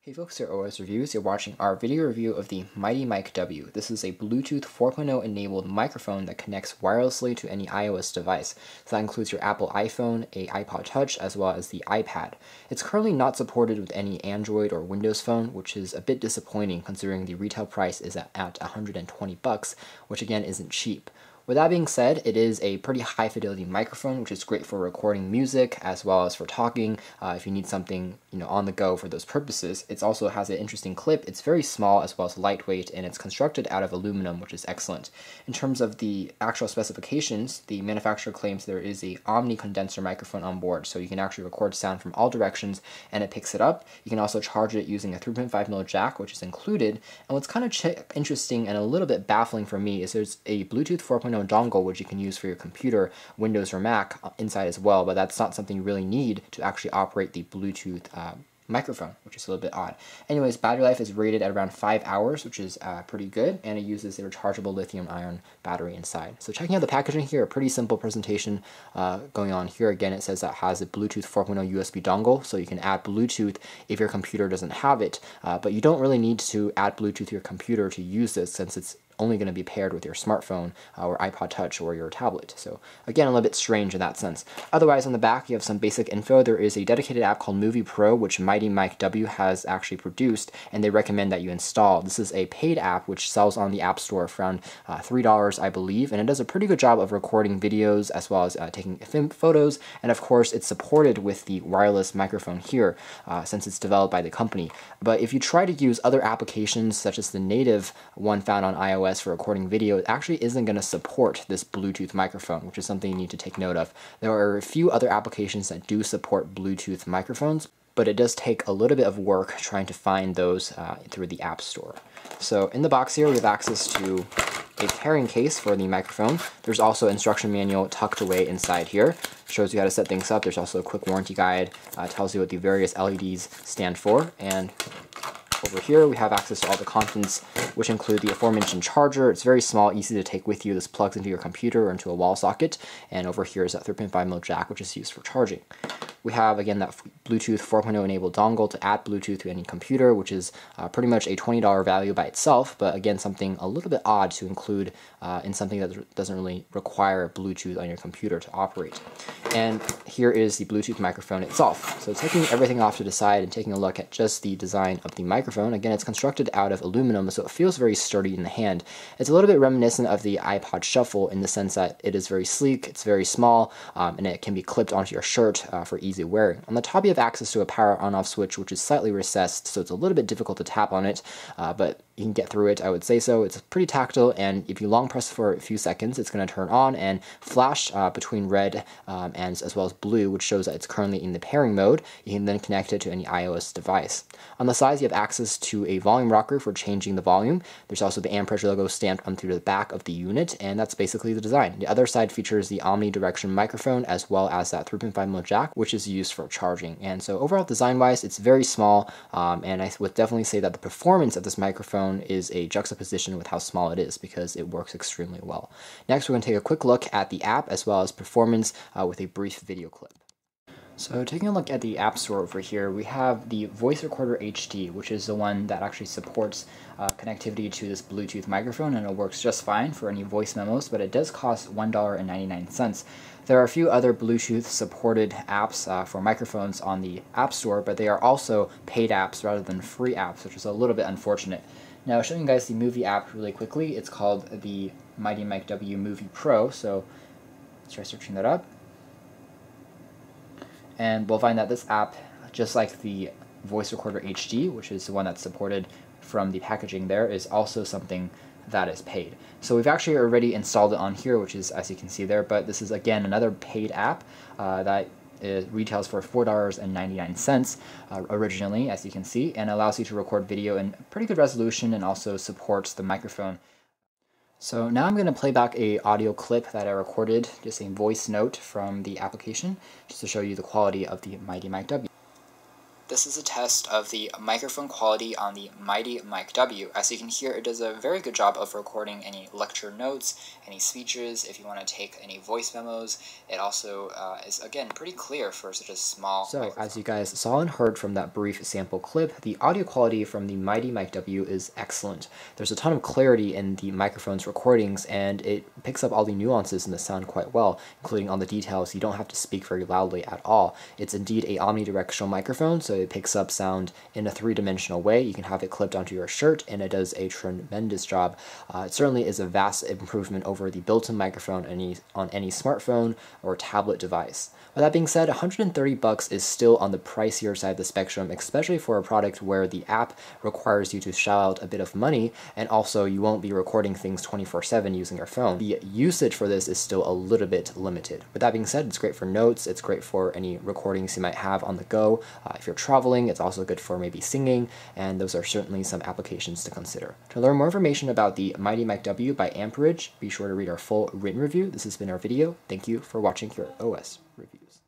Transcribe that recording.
Hey folks, here OS Reviews. You're watching our video review of the MightyMic W. This is a Bluetooth 4.0 enabled microphone that connects wirelessly to any iOS device. So that includes your Apple iPhone, a iPod Touch, as well as the iPad. It's currently not supported with any Android or Windows phone, which is a bit disappointing considering the retail price is at $120, which again isn't cheap. With that being said, it is a pretty high fidelity microphone, which is great for recording music as well as for talking if you need something on the go for those purposes. It also has an interesting clip. It's very small as well as lightweight, and it's constructed out of aluminum, which is excellent. In terms of the actual specifications, the manufacturer claims there is a omni condenser microphone on board, so you can actually record sound from all directions and it picks it up. You can also charge it using a 3.5mm jack, which is included. And what's kind of interesting and a little bit baffling for me is there's a Bluetooth 4.0 dongle which you can use for your computer, Windows or Mac inside as well, but that's not something you really need to actually operate the Bluetooth microphone, which is a little bit odd. Anyways, battery life is rated at around 5 hours, which is pretty good, and it uses a rechargeable lithium-ion battery inside. So checking out the packaging here, a pretty simple presentation going on here. Again, it says that it has a Bluetooth 4.0 USB dongle, so you can add Bluetooth if your computer doesn't have it, but you don't really need to add Bluetooth to your computer to use this, since it's only going to be paired with your smartphone or iPod Touch or your tablet. So again, a little bit strange in that sense. Otherwise, on the back, you have some basic info. There is a dedicated app called Movie Pro, which MightyMic W has actually produced, and they recommend that you install. This is a paid app which sells on the App Store for around $3, I believe, and it does a pretty good job of recording videos as well as taking photos, and of course, it's supported with the wireless microphone here since it's developed by the company. But if you try to use other applications, such as the native one found on iOS, for recording video, it actually isn't going to support this Bluetooth microphone, which is something you need to take note of. There are a few other applications that do support Bluetooth microphones, but it does take a little bit of work trying to find those through the App Store. So in the box here, we have access to a carrying case for the microphone. There's also an instruction manual tucked away inside here. Shows you how to set things up. There's also a quick warranty guide, tells you what the various LEDs stand for, and over here we have access to all the contents, which include the aforementioned charger. It's very small, easy to take with you. This plugs into your computer or into a wall socket. And over here is that 3.5mm jack, which is used for charging. We have, again, that Bluetooth 4.0 enabled dongle to add Bluetooth to any computer, which is pretty much a $20 value by itself, but again, something a little bit odd to include in something that doesn't really require Bluetooth on your computer to operate. And here is the Bluetooth microphone itself. So taking everything off to the side and taking a look at just the design of the microphone, again, it's constructed out of aluminum, so it feels very sturdy in the hand. It's a little bit reminiscent of the iPod Shuffle in the sense that it is very sleek, it's very small, and it can be clipped onto your shirt for easy wearing. On the top, you have access to a power on-off switch, which is slightly recessed, so it's a little bit difficult to tap on it, but you can get through it, I would say so. It's pretty tactile, and if you long press for a few seconds, it's going to turn on and flash between red and as well as blue, which shows that it's currently in the pairing mode. You can then connect it to any iOS device. On the sides, you have access to a volume rocker for changing the volume. There's also the AmpRidge logo stamped onto the back of the unit, and that's basically the design. The other side features the omnidirection microphone as well as that 3.5mm jack, which is used for charging. And so overall, design-wise, it's very small, and I would definitely say that the performance of this microphone is a juxtaposition with how small it is, because it works extremely well. Next, we're going to take a quick look at the app as well as performance with a brief video clip. So taking a look at the App Store over here, we have the Voice Recorder HD, which is the one that actually supports connectivity to this Bluetooth microphone, and it works just fine for any voice memos, but it does cost $1.99. There are a few other Bluetooth supported apps for microphones on the App Store, but they are also paid apps rather than free apps, which is a little bit unfortunate. Now, showing you guys the movie app really quickly, it's called the MightyMic W Movie Pro, so let's try searching that up. And we'll find that this app, just like the Voice Recorder HD, which is the one that's supported from the packaging there, is also something that is paid. So we've actually already installed it on here, which is, as you can see there, but this is, again, another paid app that it retails for $4.99 originally, as you can see, and allows you to record video in pretty good resolution and also supports the microphone. So now I'm going to play back a audio clip that I recorded, just a voice note from the application, just to show you the quality of the MightyMic W. The this is a test of the microphone quality on the MightyMic W. As you can hear, it does a very good job of recording any lecture notes, any speeches, if you want to take any voice memos. It also is, again, pretty clear for such a small microphone. As you guys saw and heard from that brief sample clip, the audio quality from the MightyMic W is excellent. There's a ton of clarity in the microphone's recordings, and it picks up all the nuances in the sound quite well, including on the details. You don't have to speak very loudly at all. It's indeed a omnidirectional microphone, so it picks up sound in a three-dimensional way. You can have it clipped onto your shirt, and it does a tremendous job. It certainly is a vast improvement over the built-in microphone on any smartphone or tablet device. With that being said, $130 is still on the pricier side of the spectrum, especially for a product where the app requires you to shell out a bit of money, and also you won't be recording things 24/7 using your phone. The usage for this is still a little bit limited. With that being said, it's great for notes, it's great for any recordings you might have on the go. If you're traveling, it's also good for maybe singing, and those are certainly some applications to consider. To learn more information about the MightyMic W by AmpRidge, be sure to read our full written review. This has been our video. Thank you for watching here at OS Reviews.